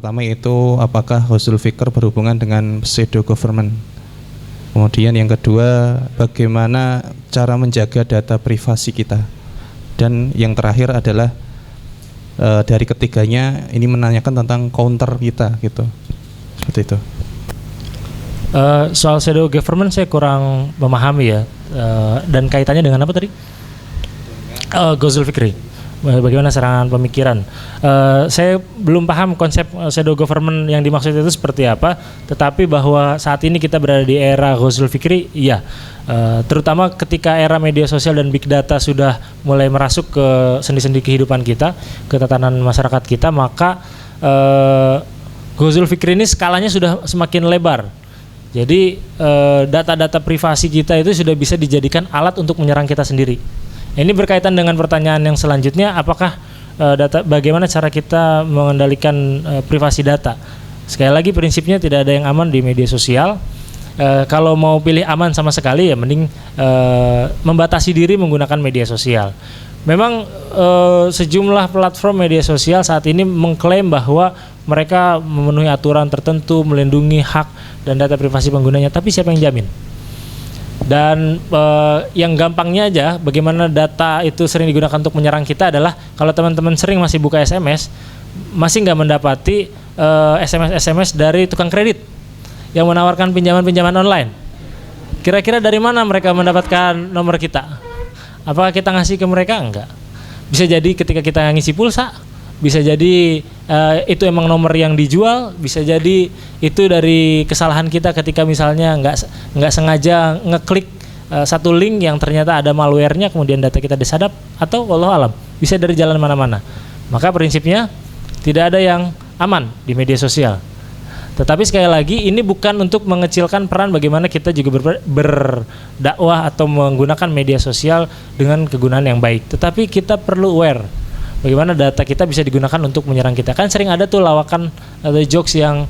pertama yaitu apakah husnul fikr berhubungan dengan pseudo government. Kemudian yang kedua, bagaimana cara menjaga data privasi kita. Dan yang terakhir adalah dari ketiganya ini menanyakan tentang counter kita gitu. Seperti itu. Soal shadow government saya kurang memahami ya. Dan kaitannya dengan apa tadi? Ghazul Fikri. Bagaimana serangan pemikiran? Saya belum paham konsep shadow government yang dimaksud itu seperti apa. Tetapi bahwa saat ini kita berada di era Ghazul Fikri, iya. Terutama ketika era media sosial dan big data sudah mulai merasuk ke sendi-sendi kehidupan kita, ke tatanan masyarakat kita, maka Ghazul Fikri ini skalanya sudah semakin lebar. Jadi data-data privasi kita itu sudah bisa dijadikan alat untuk menyerang kita sendiri. Ini berkaitan dengan pertanyaan yang selanjutnya, apakah bagaimana cara kita mengendalikan privasi data? Sekali lagi prinsipnya tidak ada yang aman di media sosial. Kalau mau pilih aman sama sekali ya mending membatasi diri menggunakan media sosial. Memang sejumlah platform media sosial saat ini mengklaim bahwa mereka memenuhi aturan tertentu, melindungi hak dan data privasi penggunanya, tapi siapa yang jamin? Dan yang gampangnya aja bagaimana data itu sering digunakan untuk menyerang kita adalah kalau teman-teman sering masih buka SMS, masih nggak mendapati SMS dari tukang kredit yang menawarkan pinjaman-pinjaman online. Kira-kira dari mana mereka mendapatkan nomor kita? Apakah kita ngasih ke mereka? Enggak. Bisa jadi ketika kita ngisi pulsa, bisa jadi itu emang nomor yang dijual, bisa jadi itu dari kesalahan kita ketika misalnya nggak sengaja ngeklik satu link yang ternyata ada malware-nya, kemudian data kita disadap, atau wallahu alam bisa dari jalan mana-mana. Maka prinsipnya tidak ada yang aman di media sosial. Tetapi sekali lagi ini bukan untuk mengecilkan peran bagaimana kita juga berdakwah atau menggunakan media sosial dengan kegunaan yang baik. Tetapi kita perlu aware bagaimana data kita bisa digunakan untuk menyerang kita. Kan sering ada tuh lawakan atau jokes yang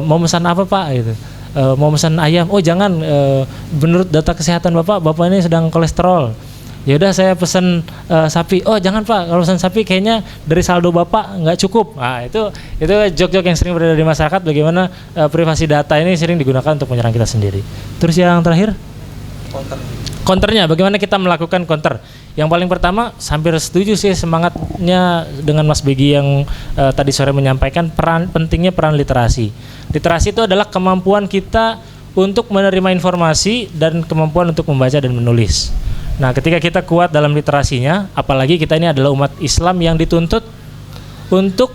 mau pesan apa Pak gitu. Mau pesan ayam, oh jangan, menurut data kesehatan Bapak ini sedang kolesterol. Ya udah saya pesan sapi. Oh jangan Pak, kalau pesan sapi kayaknya dari saldo Bapak nggak cukup. Nah itu jok-jok yang sering berada di masyarakat. Bagaimana privasi data ini sering digunakan untuk menyerang kita sendiri. Terus yang terakhir, counternya. Bagaimana kita melakukan counter? Yang paling pertama, hampir setuju sih semangatnya dengan Mas Begi yang tadi sore menyampaikan pentingnya peran literasi. Literasi itu adalah kemampuan kita untuk menerima informasi dan kemampuan untuk membaca dan menulis. Nah, ketika kita kuat dalam literasinya, apalagi kita ini adalah umat Islam yang dituntut untuk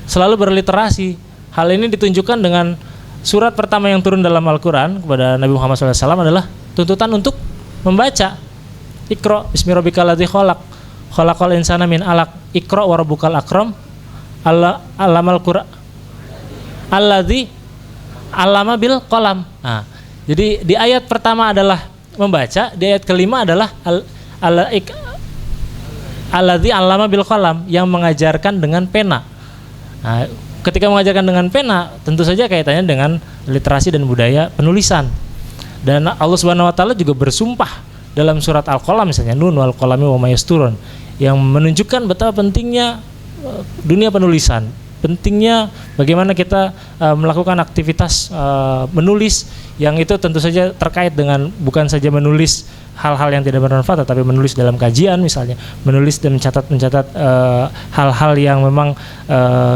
selalu berliterasi. Hal ini ditunjukkan dengan surat pertama yang turun dalam Al-Quran kepada Nabi Muhammad SAW adalah tuntutan untuk membaca. Iqra bismi rabbikal ladzi khalaq, khalaqal insana min 'alaq, iqra wa rabbukal akram, allamal qur'an alladzi 'allama bil qalam. Nah, jadi di ayat pertama adalah membaca, di ayat kelima adalah alladzi 'allama bil qalam, yang mengajarkan dengan pena. Nah, ketika mengajarkan dengan pena, tentu saja kaitannya dengan literasi dan budaya penulisan. Dan Allah Subhanahu wa taala juga bersumpah dalam surat Al-Qalam misalnya, Nun wal qalami wa ma yasturun, yang menunjukkan betapa pentingnya dunia penulisan, pentingnya bagaimana kita melakukan aktivitas menulis yang itu tentu saja terkait dengan bukan saja menulis hal-hal yang tidak bermanfaat, tetapi menulis dalam kajian misalnya, menulis dan mencatat hal-hal yang memang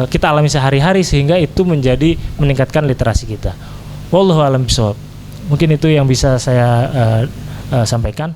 kita alami sehari-hari sehingga itu meningkatkan literasi kita. Wallahu a'lam bishawab. Mungkin itu yang bisa saya sampaikan.